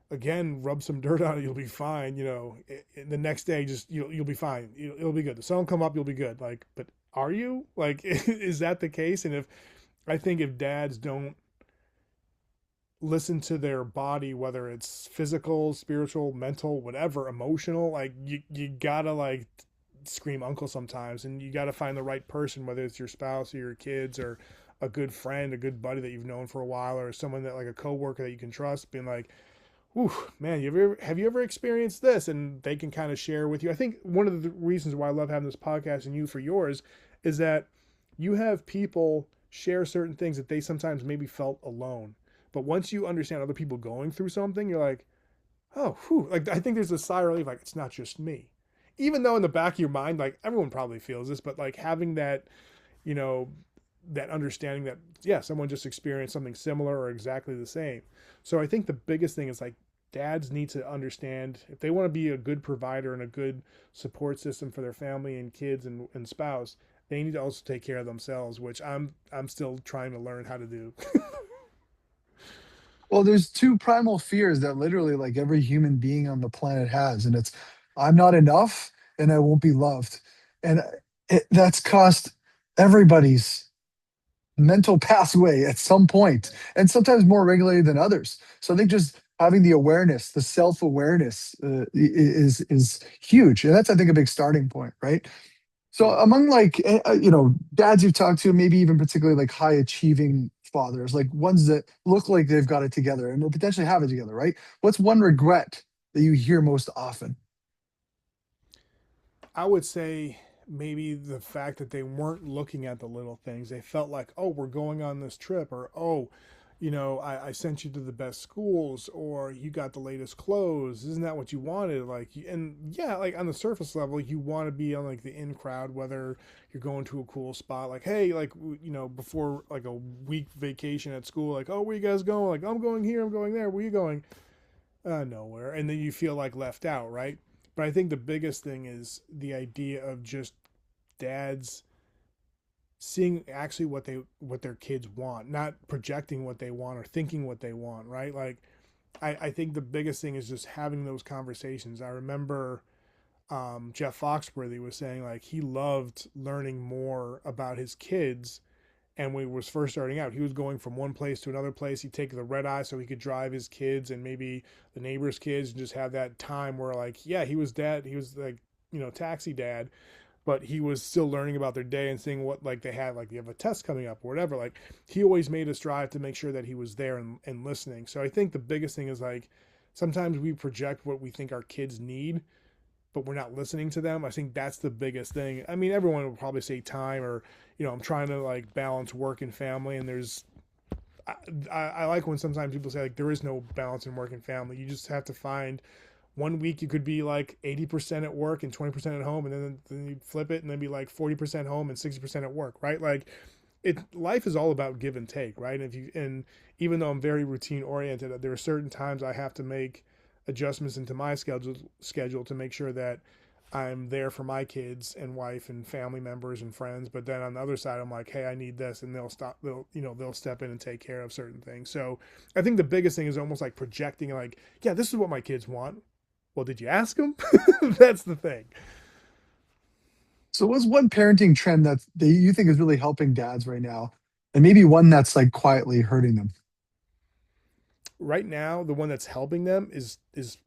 again, rub some dirt on it, you'll be fine. The next day, just you'll be fine. It'll be good. The sun will come up, you'll be good. Like, but are you? Like, is that the case? And if I think if dads don't listen to their body, whether it's physical, spiritual, mental, whatever, emotional, like you gotta like scream uncle sometimes, and you gotta find the right person, whether it's your spouse or your kids or a good friend, a good buddy that you've known for a while, or someone that like a coworker that you can trust, being like, "Ooh, man, have you ever experienced this?" And they can kind of share with you. I think one of the reasons why I love having this podcast and you for yours is that you have people share certain things that they sometimes maybe felt alone. But once you understand other people going through something, you're like, oh, whew. Like I think there's a sigh of relief, like it's not just me. Even though in the back of your mind, like everyone probably feels this, but like having that, you know, that understanding that yeah, someone just experienced something similar or exactly the same. So I think the biggest thing is like dads need to understand if they want to be a good provider and a good support system for their family and kids and spouse, they need to also take care of themselves, which I'm still trying to learn how to do.
Well, there's two primal fears that literally like every human being on the planet has, and it's I'm not enough and I won't be loved. And that's cost everybody's mental pathway at some point, and sometimes more regulated than others. So I think just having the awareness, the self awareness, is huge, and that's, I think, a big starting point, right? So
Yeah.
among like dads you've talked to, maybe even particularly like high achieving fathers, like ones that look like they've got it together and or potentially have it together, right? What's one regret that you hear most often?
I would say maybe the fact that they weren't looking at the little things. They felt like, oh, we're going on this trip, or oh, I sent you to the best schools, or you got the latest clothes. Isn't that what you wanted? Like, and yeah, like on the surface level, you want to be on like the in crowd, whether you're going to a cool spot, like, hey, like, before like a week vacation at school, like, oh, where you guys going? Like, I'm going here, I'm going there. Where you going? Nowhere. And then you feel like left out, right? But I think the biggest thing is the idea of just dads seeing actually what their kids want, not projecting what they want or thinking what they want, right? Like I think the biggest thing is just having those conversations. I remember Jeff Foxworthy was saying like he loved learning more about his kids. And when he was first starting out, he was going from one place to another place. He'd take the red eye so he could drive his kids and maybe the neighbors' kids and just have that time where, like, yeah, he was dad. He was like, taxi dad, but he was still learning about their day and seeing what, like, they had, like, they have a test coming up or whatever. Like, he always made a strive to make sure that he was there and listening. So I think the biggest thing is, like, sometimes we project what we think our kids need, but we're not listening to them. I think that's the biggest thing. I mean, everyone will probably say time or, I'm trying to like balance work and family. And I like when sometimes people say like there is no balance in work and family. You just have to find one week you could be like 80% at work and 20% at home. And then you flip it and then be like 40% home and 60% at work, right? Like life is all about give and take, right? And even though I'm very routine oriented, there are certain times I have to make adjustments into my schedule to make sure that I'm there for my kids and wife and family members and friends. But then on the other side, I'm like, hey, I need this, and they'll step in and take care of certain things. So I think the biggest thing is almost like projecting, like, yeah, this is what my kids want. Well, did you ask them? That's the thing.
So what's one parenting trend that you think is really helping dads right now, and maybe one that's like quietly hurting them?
Right now, the one that's helping them is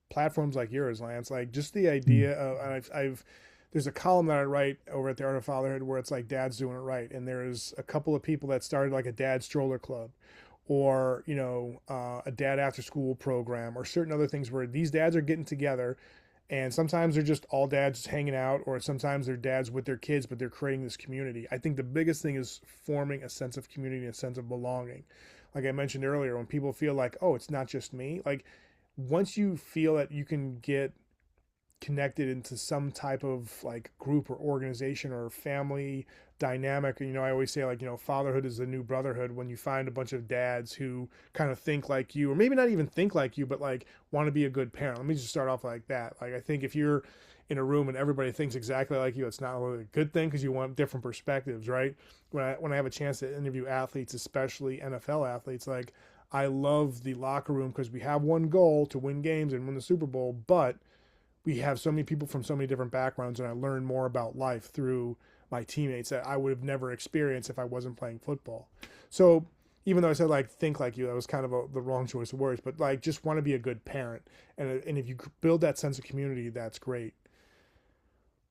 platforms like yours, Lance. Like just the
Mm.
idea of, and I've there's a column that I write over at the Art of Fatherhood where it's like dads doing it right, and there's a couple of people that started like a dad stroller club, or a dad after school program, or certain other things where these dads are getting together, and sometimes they're just all dads hanging out, or sometimes they're dads with their kids, but they're creating this community. I think the biggest thing is forming a sense of community, a sense of belonging. Like I mentioned earlier, when people feel like, oh, it's not just me, like once you feel that you can get connected into some type of like group or organization or family dynamic. I always say like, fatherhood is the new brotherhood when you find a bunch of dads who kind of think like you, or maybe not even think like you, but like want to be a good parent. Let me just start off like that. Like I think if you're in a room and everybody thinks exactly like you, it's not really a good thing because you want different perspectives, right? When I have a chance to interview athletes, especially NFL athletes, like I love the locker room because we have one goal to win games and win the Super Bowl, but we have so many people from so many different backgrounds, and I learned more about life through my teammates that I would have never experienced if I wasn't playing football. So even though I said like think like you, that was kind of the wrong choice of words, but like just want to be a good parent, and if you build that sense of community, that's great.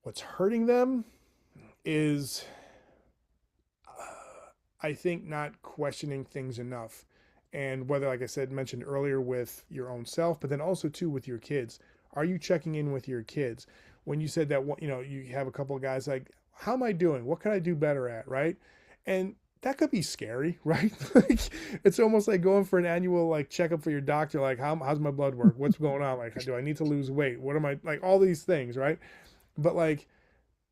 What's hurting them is, I think, not questioning things enough, and whether, like I said, mentioned earlier, with your own self, but then also too with your kids. Are you checking in with your kids? When you said that, you have a couple of guys like, how am I doing? What can I do better at? Right. And that could be scary, right? Like it's almost like going for an annual like checkup for your doctor. Like, how's my blood work? What's going on? Like, do I need to lose weight? What am I like? All these things, right? But like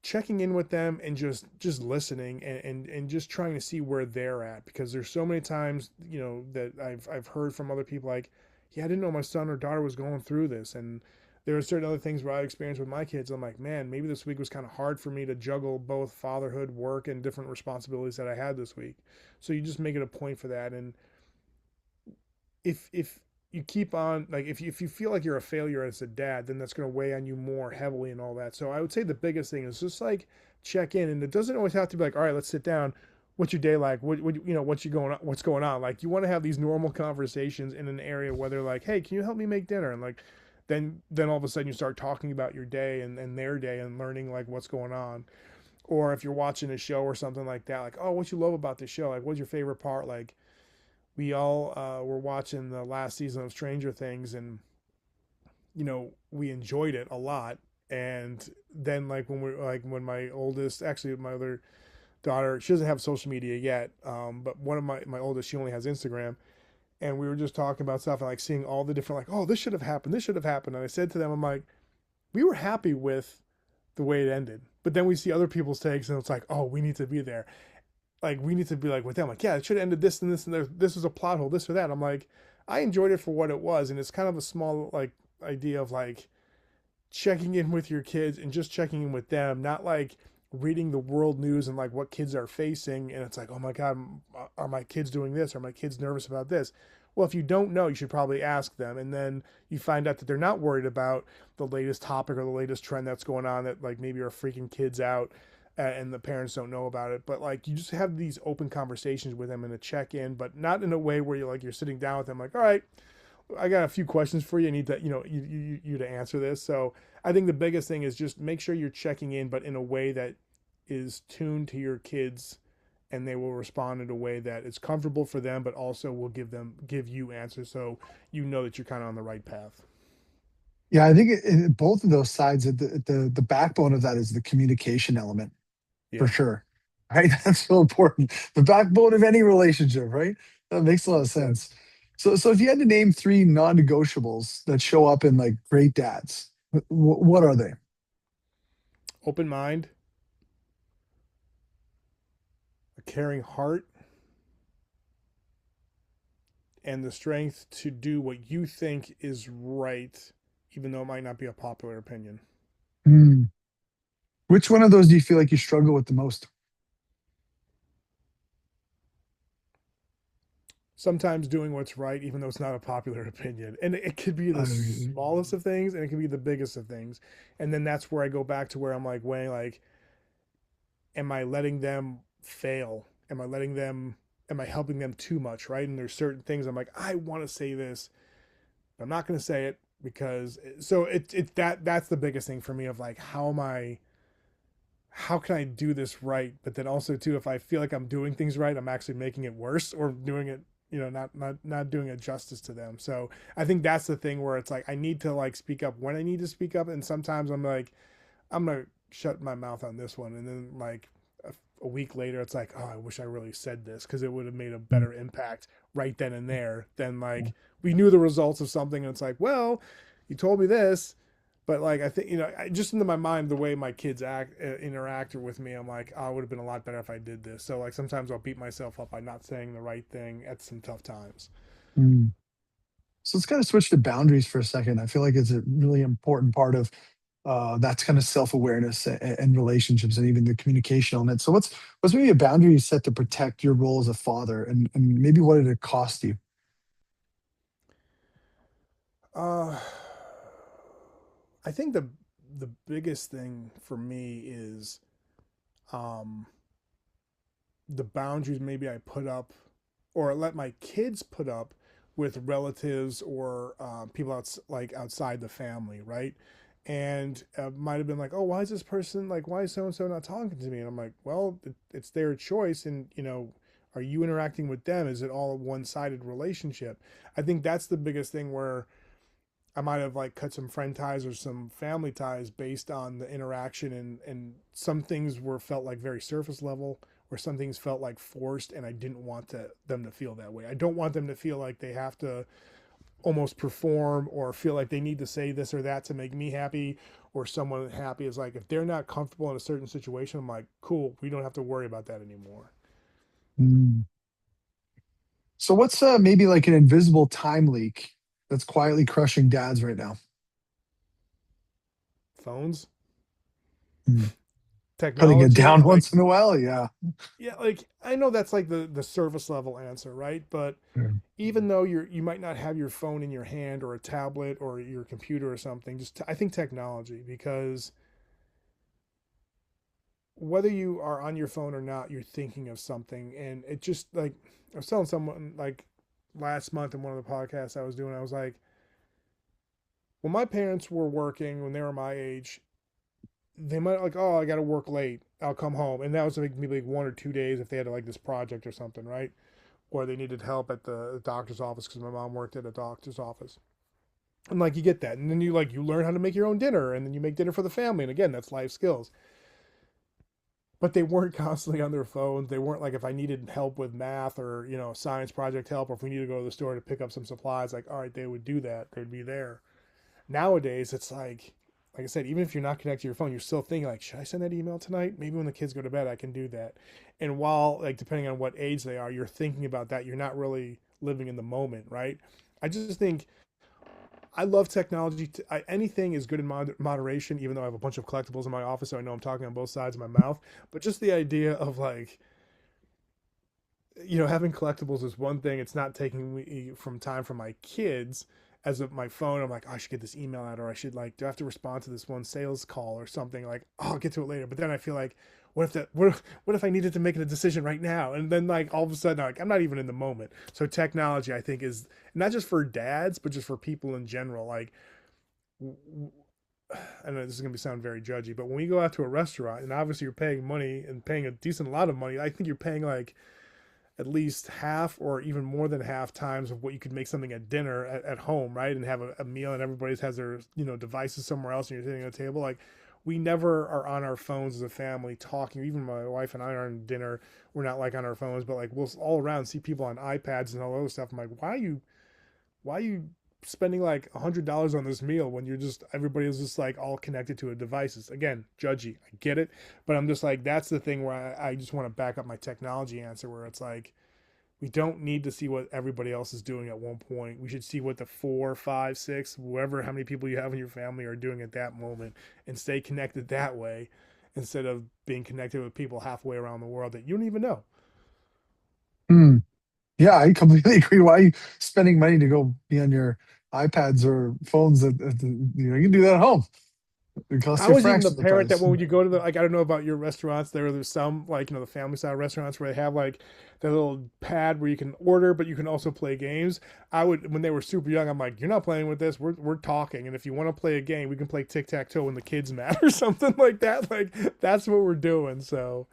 checking in with them and just listening and just trying to see where they're at, because there's so many times that I've heard from other people like, yeah, I didn't know my son or daughter was going through this. And there are certain other things where I experienced with my kids. I'm like, man, maybe this week was kind of hard for me to juggle both fatherhood, work, and different responsibilities that I had this week. So you just make it a point for that. And if you keep on, like, if you feel like you're a failure as a dad, then that's going to weigh on you more heavily and all that. So I would say the biggest thing is just like check in, and it doesn't always have to be like, all right, let's sit down. what's your day like? What's going on? Like, you want to have these normal conversations in an area where they're like, hey, can you help me make dinner? And like, then all of a sudden you start talking about your day and their day and learning like what's going on. Or if you're watching a show or something like that, like, oh, what you love about this show? Like, what's your favorite part? Like, we all were watching the last season of Stranger Things, and we enjoyed it a lot. And then like when my oldest, actually my other daughter, she doesn't have social media yet, but one of my oldest, she only has Instagram, and we were just talking about stuff and like seeing all the different, like, oh, this should have happened, this should have happened. And I said to them, I'm like, we were happy with the way it ended, but then we see other people's takes and it's like, oh, we need to be there, like we need to be like with them, like, yeah, it should have ended this and this and this was a plot hole, this or that. I'm like, I enjoyed it for what it was, and it's kind of a small like idea of like checking in with your kids and just checking in with them, not like reading the world news and like what kids are facing. And it's like, oh my God, are my kids doing this? Are my kids nervous about this? Well, if you don't know, you should probably ask them. And then you find out that they're not worried about the latest topic or the latest trend that's going on that like maybe are freaking kids out, and the parents don't know about it. But like, you just have these open conversations with them and a check in, but not in a way where you're sitting down with them like, all right, I got a few questions for you. I need to, you to answer this. So I think the biggest thing is just make sure you're checking in, but in a way that is tuned to your kids, and they will respond in a way that is comfortable for them, but also will give you answers. So you know that you're kind of on the right path.
Yeah, I think both of those sides, the backbone of that is the communication element for
Yeah.
sure. Right? That's so important. The backbone of any relationship, right? That makes a lot of
Yeah.
sense. So if you had to name three non-negotiables that show up in like great dads, what are they?
Open mind, a caring heart, and the strength to do what you think is right, even though it might not be a popular opinion.
Hmm. Which one of those do you feel like you struggle with the most?
Sometimes doing what's right, even though it's not a popular opinion. And it could be the
Uh,
smallest of things and it can be the biggest of things. And then that's where I go back to where I'm like weighing, like, am I letting them fail? Am I helping them too much? Right. And there's certain things I'm like, I want to say this, but I'm not going to say it because so that's the biggest thing for me of like, how can I do this right? But then also too, if I feel like I'm doing things right, I'm actually making it worse or doing it, not doing it justice to them. So I think that's the thing where it's like I need to like speak up when I need to speak up, and sometimes I'm like, I'm gonna shut my mouth on this one, and then like a week later, it's like, oh, I wish I really said this because it would have made a better impact right then and there than like we knew the results of something, and it's like, well, you told me this, but like I think just into my mind the way my kids interact with me, I'm like, oh, it would have been a lot better if I did this. So like sometimes I'll beat myself up by not saying the right thing at some tough times.
mm. So let's kind of switch to boundaries for a second. I feel like it's a really important part of that's kind of self-awareness and relationships and even the communication element. So what's maybe a boundary you set to protect your role as a father, and maybe what did it cost you?
Uh, I think the biggest thing for me is um the boundaries maybe I put up or let my kids put up with relatives or people outside the family, right? And might have been like, oh, why is this person like, why is so and so not talking to me? And I'm like, well, it's their choice, and are you interacting with them? Is it all a one-sided relationship? I think that's the biggest thing where I might have like cut some friend ties or some family ties based on the interaction, and some things were felt like very surface level or some things felt like forced, and I didn't want them to feel that way. I don't want them to feel like they have to almost perform or feel like they need to say this or that to make me happy or someone happy. Is like if they're not comfortable in a certain situation, I'm like, cool, we don't have to worry about that anymore.
Mm. So what's maybe like an invisible time leak that's quietly crushing dads right now?
Phones,
Mm. Putting it
technology,
down
like,
once in a while, yeah.
yeah, like I know that's like the service level answer, right? But
Mm.
even though you might not have your phone in your hand or a tablet or your computer or something, I think technology, because whether you are on your phone or not, you're thinking of something. And it just like, I was telling someone like last month in one of the podcasts I was doing, I was like, when my parents were working, when they were my age, they might like, oh, I got to work late. I'll come home. And that was like maybe like 1 or 2 days if they had like this project or something, right? Or they needed help at the doctor's office because my mom worked at a doctor's office. And like you get that. And then you learn how to make your own dinner and then you make dinner for the family. And again, that's life skills. But they weren't constantly on their phones. They weren't like if I needed help with math or, science project help, or if we need to go to the store to pick up some supplies, like, all right, they would do that. They'd be there. Nowadays, it's like I said, even if you're not connected to your phone, you're still thinking like, should I send that email tonight? Maybe when the kids go to bed, I can do that. And while like depending on what age they are, you're thinking about that. You're not really living in the moment, right? I just think I love technology. Anything is good in moderation, even though I have a bunch of collectibles in my office, so I know I'm talking on both sides of my mouth. But just the idea of like, having collectibles is one thing. It's not taking me from time from my kids. As of my phone, I'm like, oh, I should get this email out, or I should like, do I have to respond to this one sales call or something? Like, oh, I'll get to it later. But then I feel like, what if I needed to make a decision right now? And then like all of a sudden, like I'm not even in the moment. So technology, I think, is not just for dads, but just for people in general. Like, I know this is gonna sound very judgy, but when you go out to a restaurant, and obviously you're paying money and paying a decent lot of money, I think you're paying like at least half or even more than half times of what you could make something at dinner at home, right? And have a meal and everybody has their, devices somewhere else and you're sitting at a table. Like we never are on our phones as a family talking. Even my wife and I are on dinner. We're not like on our phones, but like we'll all around see people on iPads and all other stuff. I'm like, why are you spending like $100 on this meal when you're just everybody is just like all connected to a devices? Again, judgy, I get it, but I'm just like that's the thing where I just want to back up my technology answer where it's like we don't need to see what everybody else is doing at one point. We should see what the 4, 5, 6, whoever, how many people you have in your family are doing at that moment and stay connected that way instead of being connected with people halfway around the world that you don't even know.
Hmm. Yeah, I completely agree. Why are you spending money to go be on your iPads or phones? You can do that at home. It costs
I
you a
was even the
fraction of the
parent that
price.
when you go to the like I don't know about your restaurants, there's some like the family style restaurants where they have like that little pad where you can order, but you can also play games. I would when they were super young, I'm like, you're not playing with this. We're talking, and if you want to play a game, we can play tic tac toe when the kids mad or something like that. Like that's what we're doing. So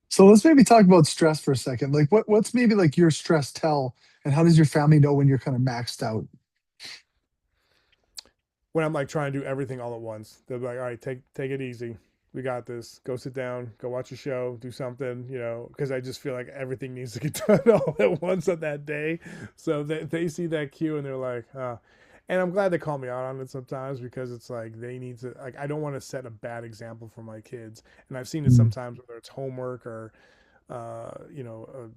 So let's maybe talk about stress for a second. Like what's maybe like your stress tell, and how does your family know when you're kind of maxed out?
when I'm like trying to do everything all at once, they'll be like, all right, take it easy. We got this. Go sit down. Go watch a show. Do something. Because I just feel like everything needs to get done all at once on that day. So they see that cue and they're like, and I'm glad they call me out on it sometimes because it's like they need to like I don't want to set a bad example for my kids. And I've seen it
Mm.
sometimes whether it's homework or a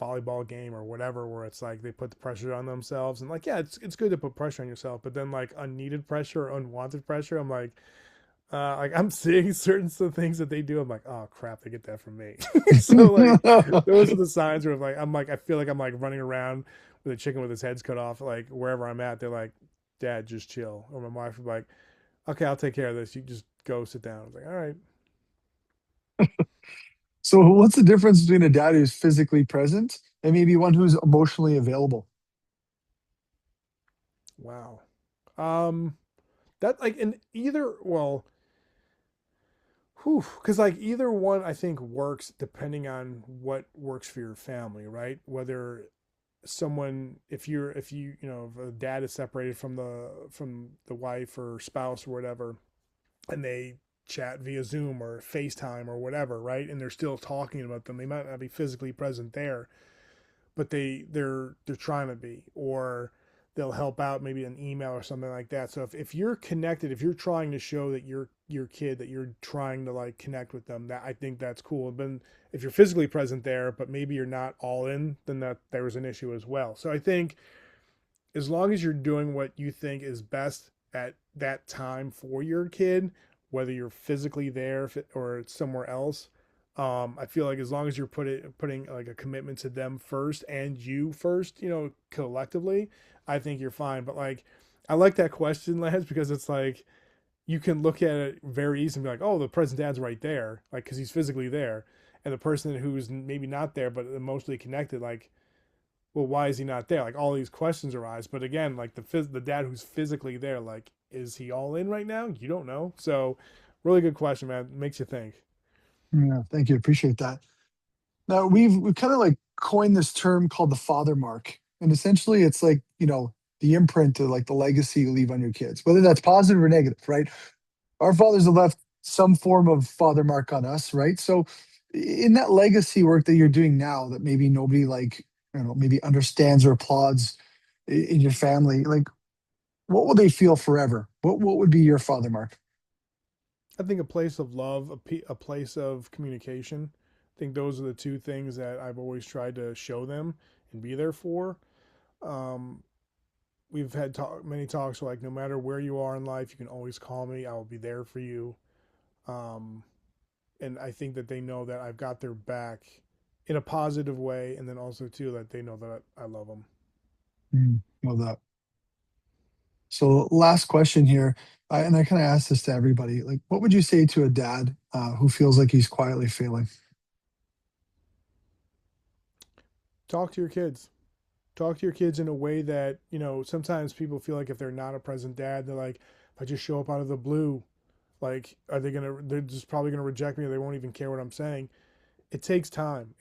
volleyball game or whatever where it's like they put the pressure on themselves and like yeah it's good to put pressure on yourself but then like unneeded pressure or unwanted pressure like I'm seeing certain things that they do. I'm like, oh crap, they get that from me. So like, those are the signs where like I'm like I feel like I'm like running around with a chicken with his head's cut off. Like wherever I'm at, they're like, Dad, just chill. Or my wife would be like, okay, I'll take care of this. You just go sit down. I was like, all right,
So what's the difference between a dad who's physically present and maybe one who's emotionally available?
wow. Um, that like in either well, whew, because like either one I think works depending on what works for your family, right? Whether someone if a dad is separated from the wife or spouse or whatever and they chat via Zoom or FaceTime or whatever, right? And they're still talking about them. They might not be physically present there, but they're trying to be, or they'll help out maybe an email or something like that. So if you're connected, if you're trying to show that your kid that you're trying to like connect with them, that I think that's cool. But if you're physically present there, but maybe you're not all in, then that there was an issue as well. So I think as long as you're doing what you think is best at that time for your kid, whether you're physically there or it's somewhere else, I feel like as long as you're putting like a commitment to them first and you first, collectively, I think you're fine. But like, I like that question, Lance, because it's like you can look at it very easily and be like, oh, the present dad's right there, like because he's physically there, and the person who's maybe not there but emotionally connected, like, well, why is he not there? Like all these questions arise. But again, like the dad who's physically there, like, is he all in right now? You don't know. So, really good question, man. Makes you think.
Yeah, thank you. Appreciate that. Now we've kind of like coined this term called the father mark. And essentially it's like, the imprint or like the legacy you leave on your kids, whether that's positive or negative, right? Our fathers have left some form of father mark on us, right? So in that legacy work that you're doing now that maybe nobody like, maybe understands or applauds in your family, like what will they feel forever? What would be your father mark?
I think a place of love, a place of communication. I think those are the two things that I've always tried to show them and be there for. Um, we've had many talks where, like, no matter where you are in life, you can always call me. I will be there for you. Um, and I think that they know that I've got their back in a positive way, and then also too that they know that I love them.
Love that. So last question here, and I kind of ask this to everybody, like what would you say to a dad who feels like he's quietly failing?
Talk to your kids. Talk to your kids in a way that, sometimes people feel like if they're not a present dad, they're like, if I just show up out of the blue, like, they're just probably gonna reject me, or they won't even care what I'm saying. It takes time.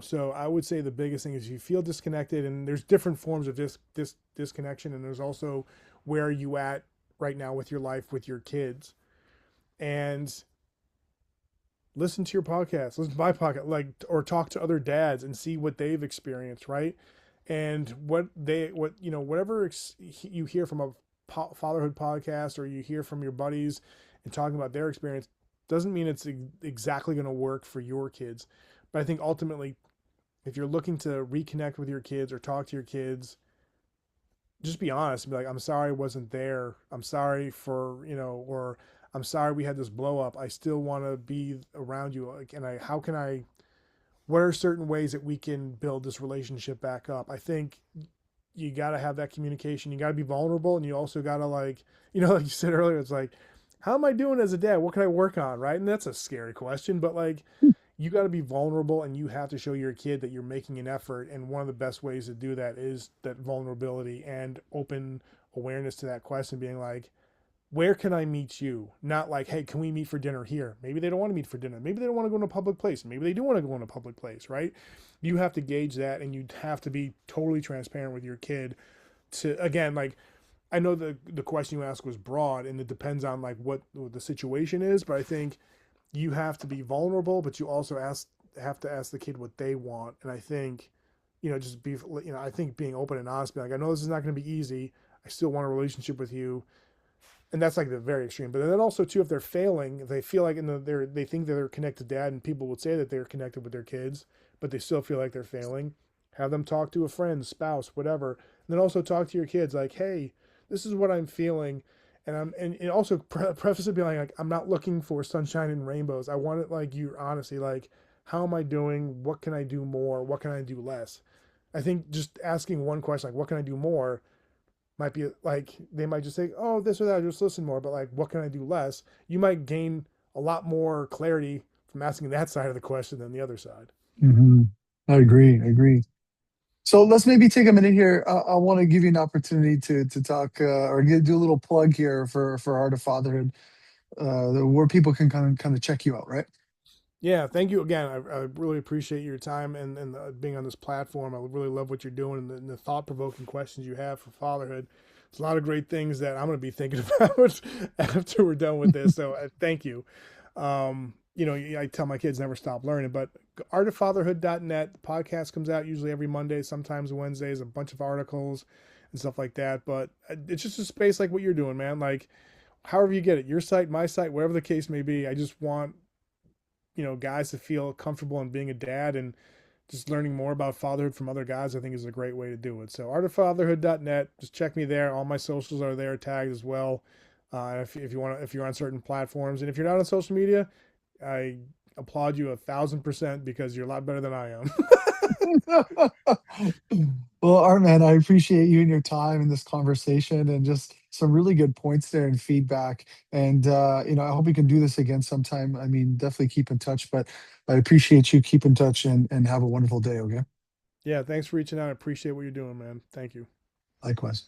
So I would say the biggest thing is you feel disconnected, and there's different forms of this disconnection, and there's also where are you at right now with your life with your kids, and listen to your podcast, listen to my podcast, like, or talk to other dads and see what they've experienced, right? And whatever you hear from a fatherhood podcast, or you hear from your buddies and talking about their experience, doesn't mean it's exactly going to work for your kids. But I think ultimately, if you're looking to reconnect with your kids or talk to your kids, just be honest and be like, I'm sorry I wasn't there. I'm sorry for, or I'm sorry we had this blow up. I still want to be around you. Like, how can I, what are certain ways that we can build this relationship back up? I think you got to have that communication. You got to be vulnerable, and you also got to, like, like you said earlier, it's like, how am I doing as a dad? What can I work on? Right. And that's a scary question, but like, you got to be vulnerable, and you have to show your kid that you're making an effort. And one of the best ways to do that is that vulnerability and open awareness to that question, being like, where can I meet you? Not like, hey, can we meet for dinner here? Maybe they don't want to meet for dinner. Maybe they don't want to go in a public place. Maybe they do want to go in a public place, right? You have to gauge that, and you have to be totally transparent with your kid to, again, like, I know the question you asked was broad, and it depends on like what the situation is, but I think you have to be vulnerable, but you also have to ask the kid what they want. And I think, just be, I think being open and honest, be like, I know this is not going to be easy. I still want a relationship with you. And that's like the very extreme. But then also too, if they're failing, if they feel like they think that they're connected to dad, and people would say that they're connected with their kids, but they still feel like they're failing. Have them talk to a friend, spouse, whatever. And then also talk to your kids like, hey, this is what I'm feeling. And also preface it being like, I'm not looking for sunshine and rainbows. I want it like you honestly, like, how am I doing? What can I do more? What can I do less? I think just asking one question, like, what can I do more, might be like, they might just say, oh, this or that, just listen more. But like, what can I do less? You might gain a lot more clarity from asking that side of the question than the other side.
Hmm. I agree. I agree. So let's maybe take a minute here. I want to give you an opportunity to talk or do a little plug here for Art of Fatherhood, where people can kind of check you out, right?
Yeah, thank you again. I really appreciate your time and being on this platform. I really love what you're doing, and the thought provoking questions you have for fatherhood. It's a lot of great things that I'm going to be thinking about after we're done with this. So thank you. I tell my kids never stop learning, but artoffatherhood.net, the podcast comes out usually every Monday, sometimes Wednesdays, a bunch of articles and stuff like that. But it's just a space like what you're doing, man. Like, however you get it, your site, my site, whatever the case may be. I just want, guys to feel comfortable in being a dad, and just learning more about fatherhood from other guys, I think, is a great way to do it. So artoffatherhood.net, just check me there. All my socials are there tagged as well. If you want, if you're on certain platforms, and if you're not on social media, I applaud you 1,000%, because you're a lot better than I am.
Well, Art, man, I appreciate you and your time in this conversation and just some really good points there and feedback. And I hope we can do this again sometime. I mean, definitely keep in touch, but I appreciate you. Keep in touch and have a wonderful day, okay?
Yeah, thanks for reaching out. I appreciate what you're doing, man. Thank you.
Likewise.